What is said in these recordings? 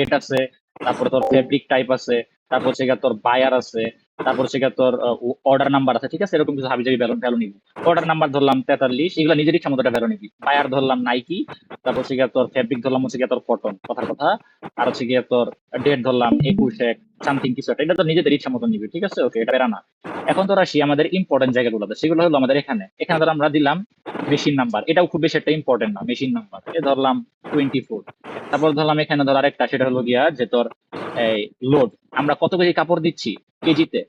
Date আছে, তারপরে তোর ফেব্রিক টাইপ আছে, তারপর হচ্ছে গিয়ে তোর বায়ার আছে, তারপর হচ্ছে গিয়ে তোর অর্ডার নাম্বার আছে, ঠিক আছে, এরকম কিছু হাবি জাবি ভ্যালু নিবি। অর্ডার নাম্বার ধরলাম 43, এগুলো নিজের ইচ্ছা মতো ভ্যালু নিবি। বায়ার ধরলাম নাইকি, তারপর হচ্ছে গিয়ে তোর ফেব্রিক ধরলাম হচ্ছে গিয়ে তোর কটন, কথার কথা। আর হচ্ছে গিয়ে তোর ডেট ধরলাম 21 সামথিং কিছু একটা, এটা তো নিজেদের ইচ্ছা মতো নিবি, ঠিক আছে, ওকে, এটা বেড়া না। এখন তোর আসি আমাদের ইম্পর্টেন্ট জায়গাগুলোতে, সেগুলো হলো আমাদের এখানে এখানে ধর আমরা দিলাম মেশিন নাম্বার, এটাও খুব বেশি একটা ইম্পর্টেন্ট না, মেশিন নাম্বার এ ধরলাম 24। তারপর ধরলাম এখানে ধর আরেকটা, সেটা হলো গিয়া যে তোর এই লোড, আমরা কত কেজি কাপড় দিচ্ছি কেজিতে।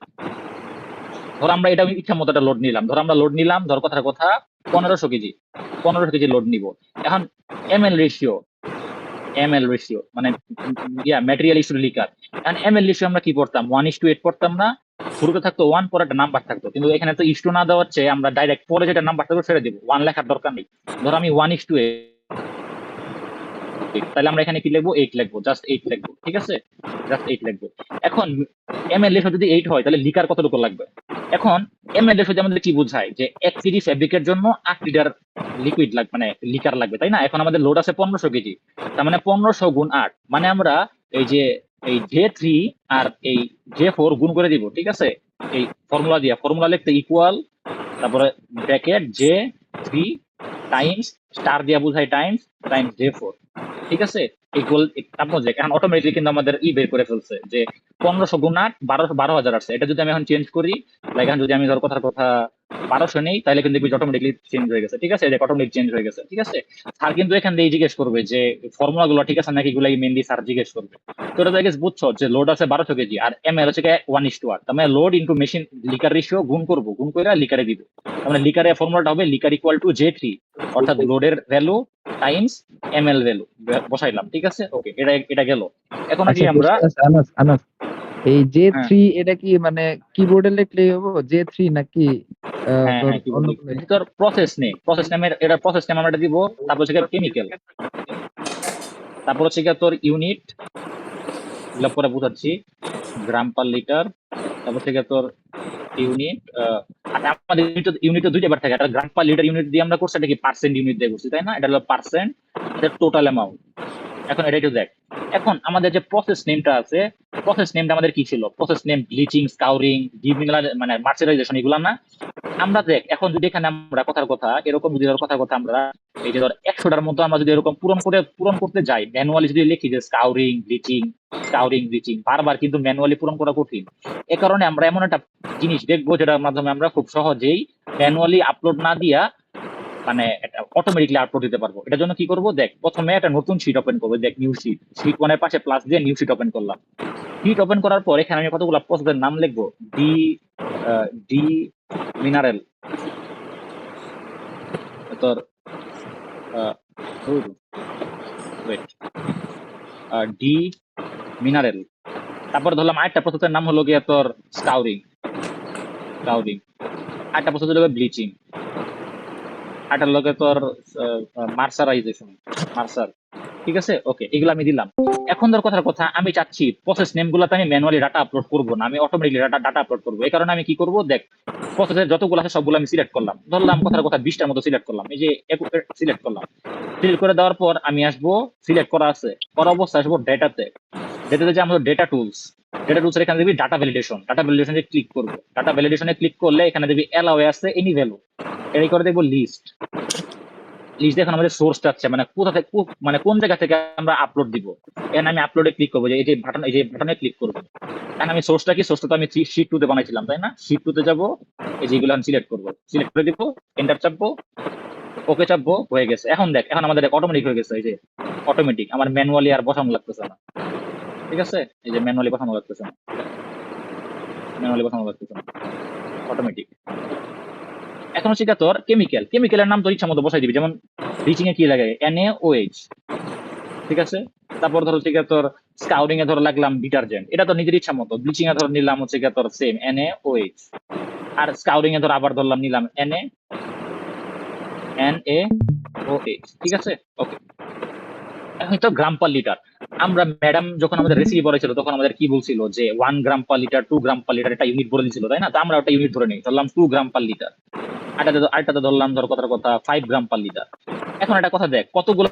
ধর আমরা এটা ইচ্ছা মতো একটা লোড নিলাম, ধর আমরা লোড নিলাম, ধর কথার কথা 1500 কেজি, 1500 কেজি লোড নিব। এখন এম এল রেশিও মানে ম্যাটেরিয়াল ইস্যু লিকার। এখন এম এল রেশিও আমরা কি পড়তাম, 1:8 পড়তাম না? শুরুতে থাকতো 1, পরে একটা নাম্বার থাকতো, কিন্তু এখানে তো ইস্যু না দেওয়া হচ্ছে, আমরা ডাইরেক্ট পরে যেটা নাম্বার থাকবে সেটা দিব, 1 লেখার দরকার নেই। ধর আমি 1:8, তাহলে আমরা এখানে কি লিখবো, 8 লিখবো, জাস্ট 8 লিখবো, ঠিক আছে, জাস্ট 8 লিখবো। এখন এম এল যদি 8 হয়, তাহলে লিকার কতটুকু লাগবে? এখন এম এল আমাদের কি বোঝায়, যে 1 কেজি ফেব্রিকের জন্য 8 লিটার লিকুইড লাগবে, মানে লিকার লাগবে, তাই না? এখন আমাদের লোড আছে 1500 কেজি, তার মানে 1500 × 8, মানে আমরা এই যে এই J3 আর এই J4 গুণ করে দিব, ঠিক আছে, এই ফর্মুলা লিখতে ইকুয়াল, তারপরে ব্র্যাকেট J3 টাইমস স্টার দিয়া বুঝাই টাইমস J4, ঠিক আছে, ইকুয়াল। তারপর এখন অটোমেটিকলি কিন্তু আমাদের বের করে ফেলছে যে 1500 × 8 12,000 আসছে। এটা যদি আমি এখন চেঞ্জ করি, লাইক এখন যদি আমি ধর কথার কথা 1200 নেই, তাহলে কিন্তু অটোমেটিকলি চেঞ্জ হয়ে গেছে, ঠিক আছে, এটা অটোমেটিক চেঞ্জ হয়ে গেছে, ঠিক আছে। স্যার কিন্তু এখান দিয়ে জিজ্ঞেস করবে যে ফর্মুলা গুলো ঠিক আছে নাকি, এগুলো মেনলি স্যার জিজ্ঞেস করবে। তো এটা দেখে বুঝছো যে লোড আছে 1200 কেজি আর এম এল হচ্ছে 1:8, তার মানে load into machine liquor ratio গুণ করবো, গুণ করে লিকারে দিব। তার মানে লিকারের ফর্মুলাটা হবে লিকার ইকুয়াল টু J3, অর্থাৎ লোডের ভ্যালু টাইমস এমএল ভ্যালু বসাইলাম, ঠিক আছে, ওকে, এটা গেল। এখন আসি আচ্ছা আমরা, বুঝতে পারছি আনাস আনাস, এই জে হ্যাঁ থ্রি এটা কি মানে কিবোর্ডে লিখলেই হবো J3 নাকি হ্যাঁ তোর হ্যাঁ, কি অন্য বলি, কোনো তোর প্রসেস নেমের, এটা প্রসেস নেম আমরা এটা দিব। তারপর হচ্ছে কেমিক্যাল, তারপর হচ্ছে তোর ইউনিট, এগুলো পরে বুঝাচ্ছি, গ্রাম পার লিটার, তারপর থেকে তোর ইউনিট। আচ্ছা, আমাদের ইউনিট দুইটা বার থাকে, একটা গ্রাম পার লিটার ইউনিট দিয়ে আমরা করছি, এটা কি পার্সেন্ট ইউনিট দিয়ে করছি, তাই না? এটা হলো পার্সেন্ট, এটা টোটাল অ্যামাউন্ট। এখন এটা একটু দেখ, এখন আমাদের যে প্রসেস নেমটা আছে, প্রসেস নেমটা আমাদের কি ছিল? প্রসেস নেম ব্লিচিং, স্কাউরিং, মানে মার্চারাইজেশন, এগুলা না? আমরা দেখ, এখন যদি এখানে আমরা কথার কথা এরকম যদি কথার কথা আমরা এই যে ধর 100টার মতো আমরা যদি এরকম পূরণ করতে যাই, ম্যানুয়ালি যদি লিখি যে স্কাউরিং ব্লিচিং বারবার, কিন্তু ম্যানুয়ালি পূরণ করা কঠিন। এ কারণে আমরা এমন একটা জিনিস দেখবো যেটার মাধ্যমে আমরা খুব সহজেই ম্যানুয়ালি আপলোড না দিয়া মানে অটোমেটিকলি আপলোড দিতে পারবো। এটার জন্য কি করবো, দেখ, প্রথমে একটা নতুন শিট ওপেন করবো, দেখ, নিউ শিট 1 এর পাশে প্লাস দিয়ে নিউ শিট ওপেন করলাম। শিট ওপেন করার পর এখানে আমি কতগুলো প্রসেসের নাম লিখবো, ডি ডি মিনারেল, তোর ওয়েট ডি মিনারেল। তারপর ধরলাম আরেকটা প্রসেসের নাম হলো গিয়ে তোর স্কাউরিং, আরেকটা প্রসেস হলো ব্লিচিং, আরেকটা হলো গিয়ে তোর মার্সারাইজেশন, মার্সার, ঠিক আছে, ওকে, এগুলো আমি দিলাম। এখন ধর কথার কথা আমি চাচ্ছি প্রসেস নেম গুলাতে আমি ম্যানুয়ালি ডাটা আপলোড করবো না, আমি অটোমেটিকলি ডাটা আপলোড করবো। এই কারণে আমি কি করবো, দেখ, প্রসেসের যতগুলো আছে সবগুলো আমি সিলেক্ট করলাম, ধরলাম কথার কথা 20টার মতো সিলেক্ট করলাম, এই যে সিলেক্ট করলাম। সিলেক্ট করে দেওয়ার পর আমি আসবো, সিলেক্ট করা আছে, করা অবস্থা আসবো ডেটাতে যে আমাদের ডেটা টুলস এখানে দেখবি ডাটা ভ্যালিডেশনে ক্লিক করবো। ডাটা ভ্যালিডেশনে ক্লিক করলে এখানে দেখবি অ্যালাউ আছে এনি ভ্যালু, এটাই করে দেখবো লিস্ট। এখন আমাদের সোর্স চাচ্ছে, মানে কোথা থেকে, মানে কোন জায়গা থেকে আমরা আপলোড দিব। এখানে আমি আপলোডে ক্লিক করবো, যে এই যে বাটনে ক্লিক করবো। এখন আমি সোর্সটা কি, সোর্সটা তো আমি শিট 2 তে বানাইছিলাম, তাই না? শিট 2 তে যাবো, এই যেগুলো আমি সিলেক্ট করবো, সিলেক্ট করে দিব, এন্টার চাপবো, ওকে চাপবো, হয়ে গেছে। এখন দেখ, এখন আমাদের অটোমেটিক হয়ে গেছে, এই যে অটোমেটিক, আমার ম্যানুয়ালি আর বসানো লাগতেছে না, ঠিক আছে, এই যে ম্যানুয়ালি বসানো লাগতেছে না, অটোমেটিক। এখন হচ্ছে তোর কেমিক্যালের নাম তোর ইচ্ছা মতো বসাই দিবি, যেমন ব্লিচিং এ কি লাগে, NaOH, ঠিক আছে। তারপর ধর হচ্ছে তোর স্কাউরিং এ ধর লাগলাম ডিটারজেন্ট, এটা তো নিজের ইচ্ছা মতো। ব্লিচিং এ ধর নিলাম হচ্ছে তোর সেম NaOH, আর স্কাউরিং এ ধর আবার ধরলাম নিলাম NaOH, ঠিক আছে, ওকে। এখন তো গ্রাম পার লিটার, আমরা ম্যাডাম যখন আমাদের রেসিপি পড়াইছিল তখন আমাদের কি বলছিল যে 1 গ্রাম পার লিটার, 2 গ্রাম পার লিটার, একটা ইউনিট বলে দিছিল, তাই না? তো আমরা ওটা ইউনিট ধরে নিই, ধরলাম 2 গ্রাম পার লিটার। আরেকটাতে ধরলাম ধর কথার কথা 5 গ্রাম পার লিটার। এখন একটা কথা দেখ, কতগুলো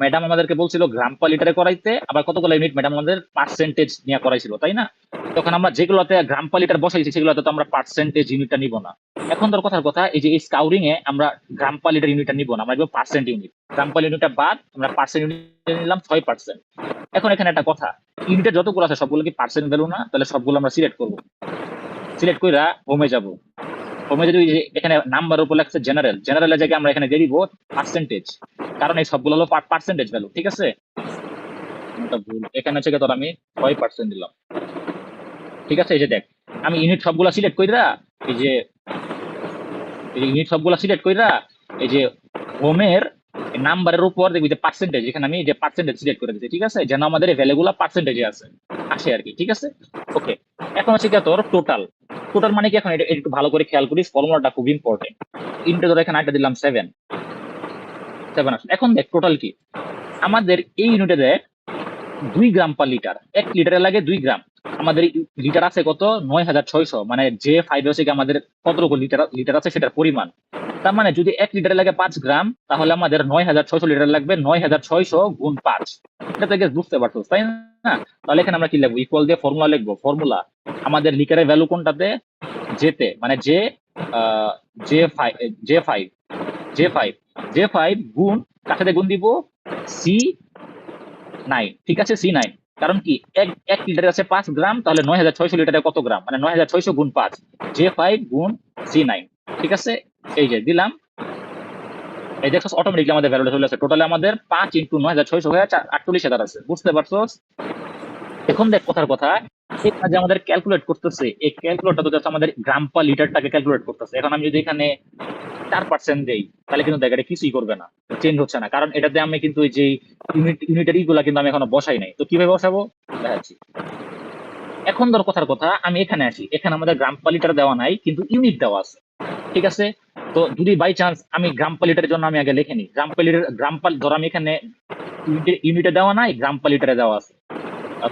ম্যাডাম আমাদেরকে বলছিল গ্রাম পার লিটারে করাইতে, আবার কতগুলো ইউনিট ম্যাডাম আমাদের পার্সেন্টেজ নিয়ে করাইছিল, তাই না? তখন আমরা যেগুলোতে গ্রাম পার লিটার বসাইছি সেগুলোতে তো আমরা পার্সেন্টেজ ইউনিটটা নিব না। এখন ধর কথার কথা, এই যে এই স্কাউরিং এ আমরা গ্রাম পার লিটার ইউনিটটা নিব না, আমরা নিব পার্সেন্ট ইউনিট। গ্রাম পার ইউনিটটা বাদ আমরা পার্সেন্ট ইউনিট নিলাম 6%। এখন এখানে একটা কথা, ইউনিটের যতগুলো আছে সবগুলো কি পার্সেন্ট ভ্যালু না? তাহলে সবগুলো আমরা সিলেক্ট করব, সিলেক্ট কইরা হোমে যাব। হোমে যদি এখানে নাম্বার উপর লেখছে জেনারেল, জেনারেলের জায়গায় আমরা এখানে দিয়ে দিব পার্সেন্টেজ, কারণ এই সবগুলো হলো পার্সেন্টেজ ভ্যালু, ঠিক আছে? এটা ভুল, এখানে হচ্ছে তোর আমি 6% দিলাম, ঠিক আছে? এই যে দেখ, আমি ইউনিট সবগুলা সিলেক্ট কইরা এই যে ইউনিট সবগুলা সিলেক্ট কইরা এই যে হোমের নাম্বারের উপর দেখবি যে পার্সেন্টেজ, এখানে আমি যে পার্সেন্টেজ সিলেক্ট করে দিচ্ছি, ঠিক আছে? যেন আমাদের এই ভ্যালুগুলো পার্সেন্টেজে আসে আর কি, ঠিক আছে? ওকে, এখন হচ্ছে কি তোর টোটাল। টোটাল মানে কি, এখন এটা একটু ভালো করে খেয়াল করিস, ফর্মুলাটা খুব ইম্পর্টেন্ট। ইনটু ধর এখানে একটা দিলাম 7 আসে। এখন দেখ টোটাল কি আমাদের এই ইউনিটে দেখ 2 গ্রাম পার লিটার, 1 লিটারে লাগে 2 গ্রাম। আমাদের লিটার আছে কত? 9600, মানে যে 5 হচ্ছে কি আমাদের কতটুকু লিটার আছে সেটার পরিমাণ। তার মানে যদি 1 লিটারে লাগে 5 গ্রাম, তাহলে আমাদের 9600 লিটার লাগবে, 9600 গুণ 5। এটা থেকে বুঝতে পারছো তাই না? তাহলে এখানে আমরা কি লিখবো? ইকুয়াল দিয়ে ফর্মুলা লিখবো। ফর্মুলা আমাদের লিটারের ভ্যালু কোনটাতে? জেতে, মানে জে 5 গুণ কার সাথে গুণ দিব? C9, ঠিক আছে? C9, কারণ কি এক লিটারে আছে 5 গ্রাম, তাহলে 9600 লিটারে কত গ্রাম? মানে 9600 গুণ 5, J5 গুণ C9, ঠিক আছে? এই যে দিলাম, এই দেখো অটোমেটিকলি আমাদের ভ্যালুটা চলে আসে। টোটালে আমাদের 5 ইনটু 9600 হয়ে 48,000 আছে, বুঝতে পারছো? এখন দেখ কথার কথা, এখানে যে আমাদের ক্যালকুলেট করতেছে, এই ক্যালকুলেটরটা তো just আমাদের গ্রাম পার লিটারটাকে ক্যালকুলেট করতেছে। এখন আমি যদি এখানে 4% দেই, তাহলে কিন্তু দেখ এটা কিছুই করবে না, চেঞ্জ হচ্ছে না, কারণ এটাতে আমি কিন্তু ওই যে ইউনিটের গুলা কিন্তু আমি এখনো বসাই নাই। তো কিভাবে বসাবো দেখাচ্ছি। এখন ধর কথার কথা, আমি এখানে আসি, এখানে আমাদের গ্রাম পার লিটার দেওয়া নাই, কিন্তু ইউনিট দেওয়া আছে, ঠিক আছে? তো যদি বাই চান্স আমি গ্রাম পার লিটারের জন্য আমি আগে লিখে নিই, গ্রাম পার ধর আমি এখানে ইউনিটে দেওয়া নাই, গ্রাম পার লিটারে দেওয়া আছে,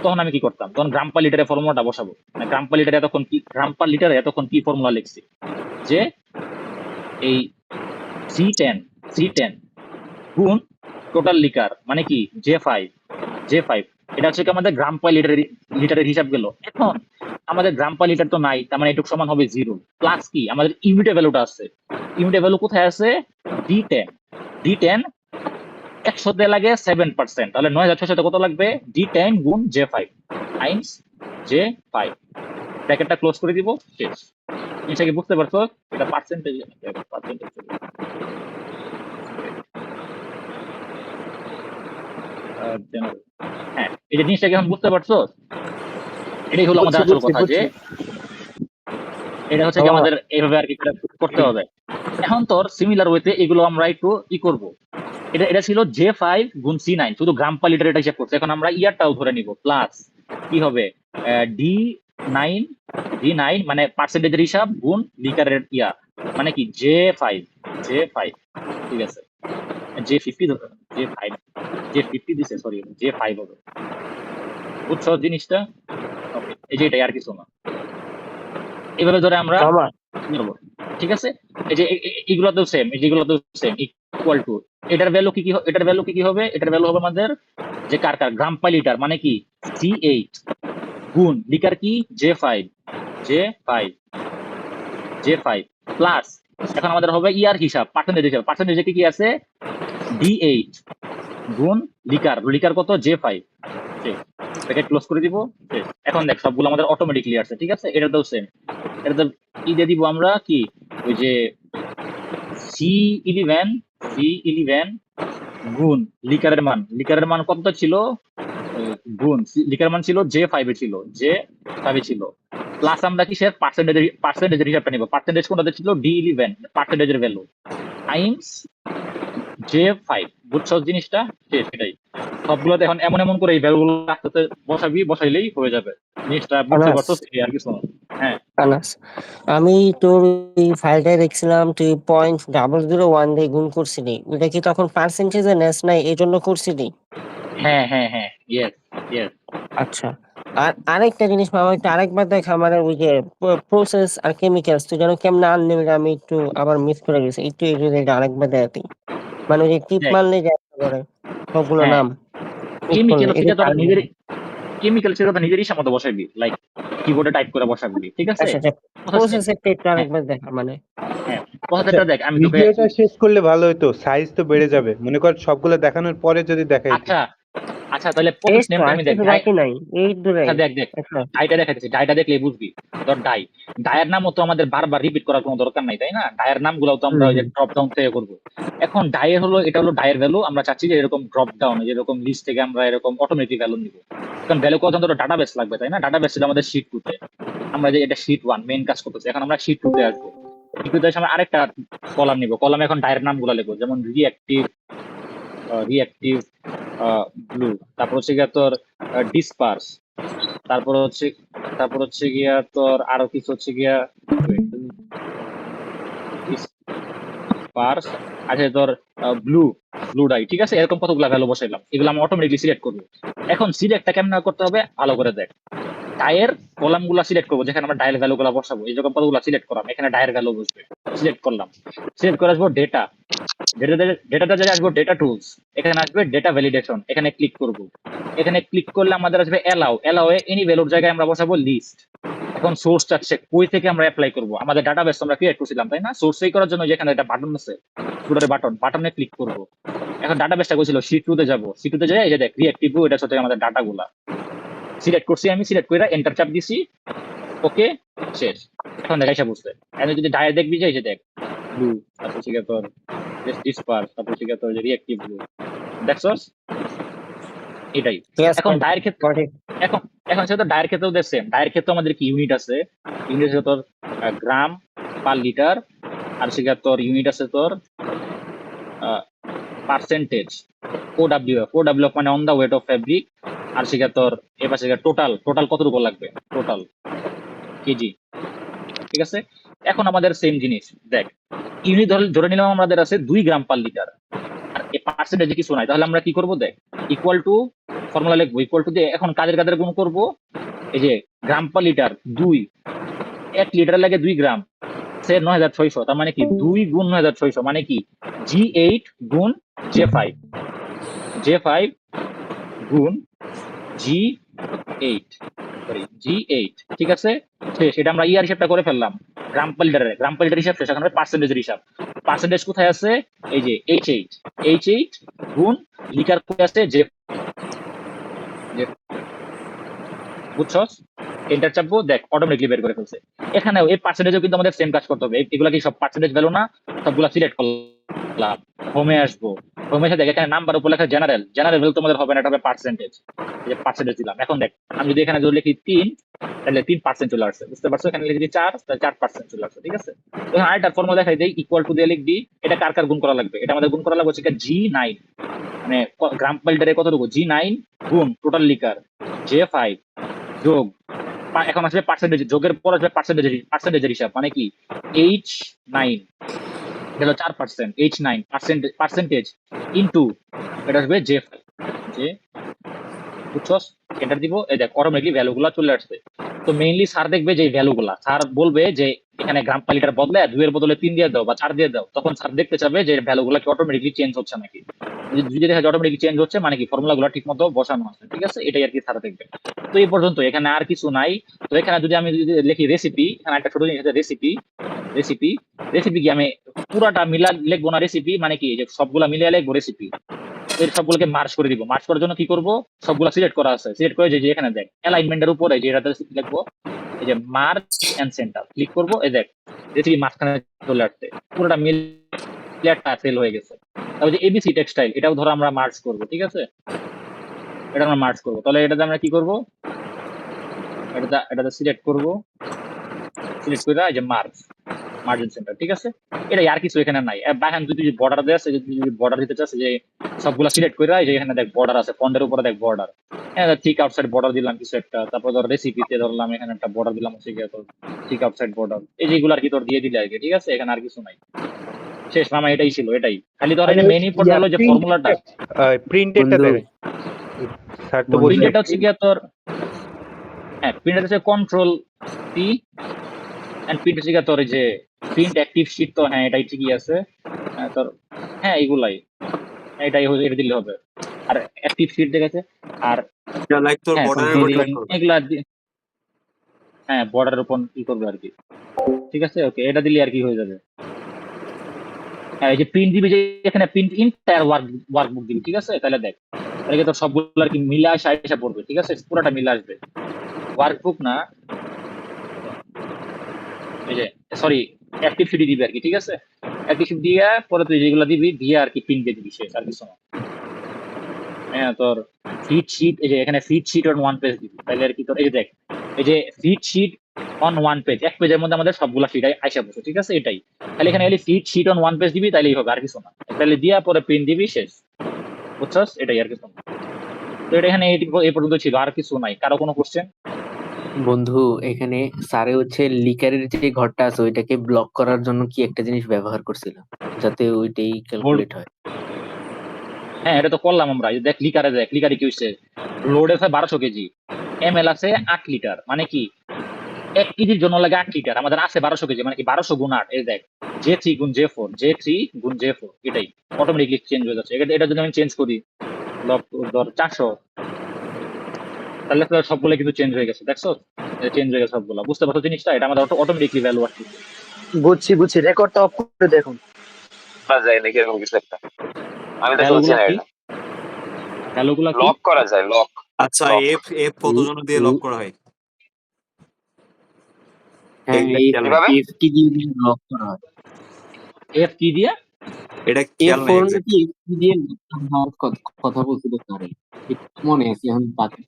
তখন আমি কি করতাম? তখন গ্রাম পার লিটারে ফর্মুলাটা বসাবো। গ্রাম পার লিটারে গ্রাম পার লিটারে এতক্ষণ কি ফর্মুলা লিখছি? যে এই C10 গুণ টোটাল লিটার, মানে কি J5, এটা হচ্ছে কি আমাদের গ্রাম পার লিটারের হিসাব গেল। এখন আমাদের গ্রাম পার লিটার তো নাই, তার মানে এটুকু সমান হবে 0, প্লাস কি আমাদের ইউনিটের ভ্যালুটা আছে। ইউনিটের ভ্যালু কোথায় আছে? D10 100 তে লাগে 7%, তাহলে 9600 কত লাগবে? D10 গুণ J5 টাইমস J5, ব্র্যাকেটটা ক্লোজ করে দিব, শেষ। জিনিসটা কি বুঝতে পারছো? এটা পার্সেন্টেজ, হ্যাঁ, এই যে জিনিসটা কি এখন বুঝতে পারছো? এটাই হলো আমাদের আসল কথা, যে এটা হচ্ছে কি আমাদের এইভাবে আর কি করতে হবে। এখন তোর সিমিলার ওয়েতে এগুলো আমরা একটু করব। এটা ছিল J5 গুণ C9, শুধু গ্রাম পার লিটার এটা হিসাব করছে। এখন আমরা ইয়ারটাও ধরে নিব, প্লাস কি হবে? D9 মানে পার্সেন্টেজের হিসাব গুণ লিটারের মানে কি J5, ঠিক আছে? J50 J50 দিছে, সরি J5 হবে, বুঝছো জিনিসটা? ওকে, এই যে এটাই আর কিছু না, এইভাবে ধরে আমরা করবো, ঠিক আছে? এই যে এগুলো তো সেম, ইকুয়াল টু এটার ভ্যালু কি হবে? এটার ভ্যালু হবে আমাদের যে কার গ্রাম পার লিটার, মানে কি C8 গুণ লিটার কি J5 প্লাস, এখন আমাদের হবে ইয়ার হিসাব, পার্সেন্টেজে কি আছে? D8 গুণ লিটার কত? J5, ব্র্যাকেট ক্লোজ করে দিব, এখন দেখ সবগুলো আমাদের অটোমেটিকলি আসছে, ঠিক আছে? এটা তো সেম, এটা তো কি দিয়ে দিব আমরা? কি ওই যে C11 গুণ লিটারের মান কত ছিল? গুণ লিটারের মান ছিল J5 ছিল, প্লাস আমরা কি পার্সেন্টেজের হিসাবটা নিব। পার্সেন্টেজ কোনটাতে ছিল? D11, পার্সেন্টেজের ভ্যালু টাইমস J5, বুঝছো জিনিসটা? সেটাই সবগুলোতে এখন এমন করে এই ভ্যালুগুলো আস্তে বসাইলেই হয়ে যাবে। জিনিসটা বুঝতে পারছো? আর কিছু না। হ্যাঁ, আমি তোর এই ফাইলটাই দেখছিলাম, তুই 0.001 দিয়ে গুণ করছিলি, এটা কি তখন পার্সেন্টেজে নেস নাই এই জন্য করছিলি? হ্যাঁ, ইয়েস। আচ্ছা, আর আরেকটা জিনিস মামা একটু আরেকবার দেখ আমার ওই যে প্রসেস আর কেমিক্যালস তুই যেন কেমন আনলিমিটেড আমি একটু আবার মিস করে গেছি একটু এটা আরেকবার দেখ তুই মানে ওই যে টিপ দেখ মারলে যে একটা করে সবগুলো হ্যাঁ নাম মিস করলে কেমিক্যাল এটা সেটা তোর আরেকবার নিজের দেখ। কেমিক্যাল সেটা তো নিজের ইচ্ছা মতো বসাবি, লাইক কিবোর্ডে টাইপ করে বসাবি, ঠিক আছে? আচ্ছা আচ্ছা প্রসেস প্রসেস একটু হ্যাঁ আরেকবার দেখা মানে হ্যাঁ আচ্ছা, প্রসেসটা দেখ আমি তোকে ভিডিওটা শেষ করলে ভালো হতো, সাইজ তো বেড়ে যাবে, মনে কর সবগুলো দেখানোর পরে যদি দেখাইতি। আচ্ছা আচ্ছা তাহলে শেষ প্রসেস তো নেমটা আর আমি দেখ কিছু বাকি নাই এই দূরাই আচ্ছা দেখ দেখ আচ্ছা ডাইটা দেখাচ্ছি, ডাইটা দেখলে বুঝবি। ধর ডায়ের নামও তো আমাদের বারবার রিপিট করার কোনো দরকার নাই, তাই না? ডায়ের নামগুলো তো আমরা ওই যে হুম ড্রপ ডাউন থেকে করবো। এখন ডায়ের হলো, এটা হলো ডায়ের ভ্যালু, আমরা চাচ্ছি যে এরকম ড্রপ ডাউন যেরকম লিস্ট থেকে আমরা এরকম অটোমেটিক ভ্যালু নিব। কারণ ভ্যালু কত ধরো ডাটাবেস লাগবে, তাই না? ডাটাবেস ছিল আমাদের শিট 2 তে, আমরা যে এটা শিট 1 মেইন কাজ করতেছি, এখন আমরা শিট 2 তে আসবো। শিট 2 তে এসে আমরা আরেকটা কলাম নিব, কলামে এখন ডায়ের নামগুলো লিখবো, যেমন রিঅ্যাক্টিভ ব্লু, তারপর হচ্ছে গিয়ে তোর ডিসপার্স, তারপর হচ্ছে গিয়া তোর আরো কিছু হচ্ছে গিয়া ডিসপার্স, আচ্ছা তোর ব্লু ডাই, ঠিক আছে? এরকম কতগুলো ভ্যালু বসাইলাম, এগুলো আমরা অটোমেটিকলি সিলেক্ট করবো। এখন সিলেক্টটা কেমন করতে হবে ভালো করে দেখ। ডায়ের কলাম গুলা সিলেক্ট করবো, যেখানে আমরা ডায়ের ভ্যালু গুলা বসাবো, এইরকম কতগুলো সিলেক্ট করলাম, এখানে ডায়ের ভ্যালু বসবে, সিলেক্ট করলাম। সিলেক্ট করে আসবো ডেটা, ডেটাটা যদি আসবো ডেটা টুলস, এখানে আসবে ডেটা ভ্যালিডেশন, এখানে ক্লিক করব। এখানে ক্লিক করলে আমাদের আসবে অ্যালাউ এনি ভ্যালুর জায়গায় আমরা বসাবো লিস্ট। এখন সোর্স চাচ্ছে কই থেকে আমরা অ্যাপ্লাই করব, আমাদের ডাটাবেস আমরা ক্রিয়েট করছিলাম, তাই না? সোর্স এই করার জন্য যেখানে একটা বাটন আছে, ফুটারে বাটনে ক্লিক করব। এখন ডাটাবেসটা কইছিল শিট 2 তে যাব, শিট 2 তে যাই, এই যে দেখ রিঅ্যাক্টিভ, এটা হচ্ছে আমাদের ডাটাগুলা সিলেক্ট করছি, আমি সিলেক্ট করে এন্টার চাপ দিছি, ওকে শেষ। এখন দেখ এসে বুঝতে, আমি যদি ডায়ের দেখবি যে এই যে দেখ ব্লু, তারপর হচ্ছে গিয়ে তোর ডিসপার্স, তারপর হচ্ছে গিয়ে তোর রিঅ্যাক্টিভ ব্লু, দেখছস? এটাই। ঠিক আছে এখন ডায়ের ক্ষেত্রে সঠিক এখন এখন সেটা ডায়ের ক্ষেত্রেও দেখ সেম, ডায়ের ক্ষেত্রে আমাদের কি ইউনিট আছে, ইউনিট আছে তোর গ্রাম পার লিটার, আর সেটা তোর ইউনিট আছে তোর পার্সেন্টেজ, ওডব্লিউ মানে on the weight of fabric, আর সেটা তোর এবার সেটা টোটাল কতটুকু লাগবে, টোটাল কেজি, ঠিক আছে? এখন আমাদের সেম জিনিস দেখ, ইউনিট ধরে নিলাম আমাদের আছে 2 গ্রাম পার লিটার, আর এই পার্সেন্টেজে কিছু নাই, তাহলে আমরা কি করব দেখ, ইকুয়াল টু ফর্মুলা লিখবো, ইকুয়াল টু দিয়ে এখন কাদের গুণ করব, এই যে গ্রাম পার লিটার 2, 1 লিটার লাগে 2 গ্রাম, সে 9600, তার মানে কি 2 গুণ 9600 মানে কি G8 গুণ J5, J5 গুণ G8, সরি G8, ঠিক আছে? সেটা আমরা ইয়ার হিসাবটা করে ফেললাম, গ্রাম পার লিটার হিসাব শেষ, এখন পার্সেন্টেজের হিসাব। পার্সেন্টেজ কোথায় আছে, এই যে H8 গুণ লিটার কোথায় আছে, যে বুঝছস? এন্টার চাপবো, দেখ অটোমেটিকলি বের করে ফেলছে। এখানেও এই পার্সেন্টেজও কিন্তু আমাদের সেম কাজ করতে হবে, এগুলা কি সব পার্সেন্টেজ ভ্যালু না? সবগুলা সিলেক্ট করলাম, হোমে আসবো, হোমে এসে দেখ এখানে নাম্বার উপর লেখা জেনারেল ভ্যালু তোমাদের হবে না, এটা হবে পার্সেন্টেজ, এই যে পার্সেন্টেজ দিলাম। এখন দেখ আমি যদি এখানে যদি লিখি 3, তাহলে 3% চলে আসছে, বুঝতে পারছো? এখানে লিখি 4, তাহলে 4% চলে আসছে, ঠিক আছে? এখন আরেকটা ফর্মুলা দেখাই দেই, ইকুয়াল টু দিয়ে লিখবি, এটা কার গুণ করা লাগবে, এটা আমাদের গুণ করা লাগবে হচ্ছে G9, মানে গ্রাম পার লিটারে কতটুকু, G9 গুণ টোটাল লিটার J5 যোগ, এখন আসবে পার্সেন্টেজ, যোগের পর আসবে পার্সেন্টেজের হিসাব, মানে কি H9, এটা হলো 4%, H9 পার্সেন্টেজ ইনটু এটা আসবে J5, বুঝছস? এন্টার দিব, এই দেখ অটোমেটিকলি ভ্যালুগুলো চলে আসছে। তো মেইনলি স্যার দেখবে যে ভ্যালুগুলা, স্যার বলবে যে এখানে গ্রাম পার লিটার বদলে 2 এর বদলে 3 দিয়ে দাও বা 4 দিয়ে দাও, তখন স্যার দেখতে চাবে যে ভ্যালুগুলো কি অটোমেটিকলি চেঞ্জ হচ্ছে নাকি। যদি দেখা যায় অটোমেটিকলি চেঞ্জ হচ্ছে, মানে কি ফর্মুলাগুলো ঠিকমতো বসানো আছে, ঠিক আছে? এটাই আর কি স্যার দেখবে। তো এই পর্যন্ত, এখানে আর কিছু নাই। তো এখানে যদি আমি লিখি রেসিপি, এখানে একটা ছোট জিনিস আছে রেসিপি কি আমি পুরাটা মিলা লিখবো না, রেসিপি মানে কি যে সবগুলা মিলিয়ে লিখবো রেসিপি, এর সবগুলোকে মার্জ করে দিব। মার্জ করার জন্য কি করব, সবগুলা সিলেক্ট করা আছে, সিলেক্ট করে যে এখানে দেখ অ্যালাইনমেন্টের উপরে যে এটাতে লিখবো, এই যে মার্জ এন্ড সেন্টার ক্লিক করব, এই দেখ রেসিপি মাঝখানে চলে আসছে, পুরোটা মিলে একটা সেল হয়ে গেছে। তারপর যে এবিসি টেক্সটাইল, এটাও ধরো আমরা মার্জ করব, ঠিক আছে? এটা আমরা মার্জ করব, তাহলে এটাতে আমরা কি করব, এটাতে সিলেক্ট করব, সিলেক্ট করে এই যে মার্জিন সেন্টার, ঠিক আছে? এটা আর কিছু এখানে নাই। বাহান যদি বর্ডার দেয়, যদি বর্ডার দিতে চাচ্ছে, যে সবগুলা সিলেক্ট করে এই যে এখানে দেখ বর্ডার আছে, ফন্টের উপরে দেখ বর্ডার, হ্যাঁ ঠিক আউটসাইড বর্ডার দিলাম কিছু একটা, তারপর ধর রেসিপিতে ধরলাম এখানে একটা বর্ডার দিলাম, হচ্ছে গিয়ে তোর ঠিক আউটসাইড বর্ডার, এই যেগুলো আর কি তোর দিয়ে দিলে আর কি, ঠিক আছে? এখানে আর কিছু নাই, শেষ মামা, এটাই ছিল, এটাই খালি ধর এই মেইন ইম্পর্টেন্ট হলো যে ফর্মুলাটা, প্রিন্টেডটা বন্ধু দেখেন, স্যার তো বন্ধু বলছে প্রিন্টেডটা হচ্ছে গিয়ে তোর হ্যাঁ প্রিন্ট হচ্ছে কন্ট্রোল পি এন্ড প্রিন্ট হচ্ছে তোর এই যে প্রিন্ট অ্যাক্টিভ শিট, তো হ্যাঁ এটাই ঠিকই আছে। তোর হ্যাঁ এগুলাই, এটা দিলে হবে। আর অ্যাক্টিভ শিট দেখেছে। আর লাইক তোর হ্যাঁ বর্ডারের দিয়ে উপর দিলেন ট্র্যাক করবে। এগুলা হ্যাঁ বর্ডারের উপর কি করবে আর কি। ঠিক আছে ওকে, এটা দিলে আর কি হয়ে যাবে। হ্যাঁ এই যে প্রিন্ট দিবি, যে এখানে প্রিন্ট ইন্টায়ার ওয়ার্কবুক দিবি, ঠিক আছে? তাহলে দেখ তাহলে তোর সবগুলো আর কি মিলে আসা পড়বে, ঠিক আছে? পুরোটা মিলে আসবে, ওয়ার্কবুক না, এই যে সরি অ্যাক্টিভ শিট দিবি আর কি, ঠিক আছে? অ্যাক্টিভ শিট দিয়ে পরে তুই যেগুলো দিবি দিয়ে আর কি প্রিন্ট দিয়ে দিবি, শেষ আর কিছু না। হ্যাঁ তোর ফিট শিট, এই যে এখানে fit sheet on one page দিবি, তাহলে আর কি তোর এই যে দেখ এই যে fit sheet on one page, এক পেজের মধ্যে আমাদের সবগুলা শিট আইসা বসে, ঠিক আছে? এটাই তাহলে এখানে এলি fit sheet on one page দিবি, তাইলেই হবে, আর কিছু না। তাহলে দিয়া পরে প্রিন্ট দিবি, শেষ, বুঝছস? এটাই আর কিছু না। তো এটা এখানে এই পর্যন্ত ছিল, আর কিছু নাই। কারো কোনো কোশ্চেন? বন্ধু এখানে স্যারে হচ্ছে লিকারের যে ঘরটা আছে ওইটাকে ব্লক করার জন্য কি একটা জিনিস ব্যবহার করছিল যাতে ওইটাই ক্যালকুলেট হয়। হ্যাঁ এটা তো করলাম আমরা, এই যে দেখ লিকারে কি হচ্ছে, লোড আছে 1200 কেজি, এমএল আছে 8 লিটার, মানে কি 1 কেজির জন্য লাগে 8 লিটার, আমাদের আছে 1200 কেজি, মানে কি 1200 গুণ 8, এই দেখ J3 গুণ J4, J3 গুণ J4, এটাই অটোমেটিকলি চেঞ্জ হয়ে যাচ্ছে। এটা যদি আমি চেঞ্জ করি ধর 400, তাহলে তো সবগুলো কিন্তু চেঞ্জ হয়ে গেছে, দেখছো? চেঞ্জ হয়ে গেছে সবগুলো, বুঝতে পারছো জিনিসটা? এটা আমাদের অটোমেটিকলি ভ্যালু আসছে। বুঝছি, রেকর্ডটা অফ করে দেখুন। করা যায় নাকি এরকম কিছু একটা? আমি তো ভ্যালুগুলো শুনছি না কি? এটা। ভ্যালুগুলো কি? লক করা যায়, লক। আচ্ছা লক। এফ এফ কতজন দিয়ে লক করা হয়? হ্যাঁ এইটা এই খেয়াল নাই। কিভাবে? এফ কি দিয়ে লক করা হয়। এফ কি দিয়ে? এটা এফ খেয়াল নাই ফোর exact। নাকি এফ কি দিয়ে lock হওয়ার কথা বলছিল স্যারে, মনে আছে এখন বাকি।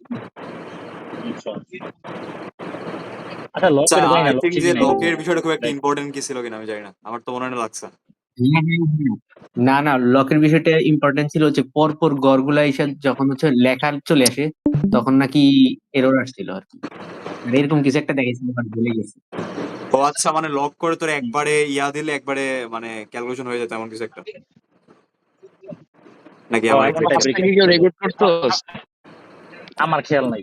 আচ্ছা লক আচ্ছা করে জানি না, আই লক থিঙ্ক ঠিক যে নাই। লকের বিষয়টা খুব একটা ইম্পর্টেন্ট কি ছিল কিনা আমি জানি না, আমার তো মনে হয় না লাগছে। না না লকের বিষয়টা ইম্পর্টেন্ট ছিল হচ্ছে পরপর গড়গুলা এসে যখন হচ্ছে লেখা চলে আসে তখন নাকি এরর আসছিল আর কি। আর এরকম কিছু একটা দেখেছিল বাট ভুলে গেছি। ও আচ্ছা মানে লক করে তোর একবারে ইয়া দিলে একবারে মানে ক্যালকুলেশন হয়ে যেত এমন কিছু একটা নাকি? আমার এমন type এর কেউ রেকর্ড করতো? আমার খেয়াল নাই।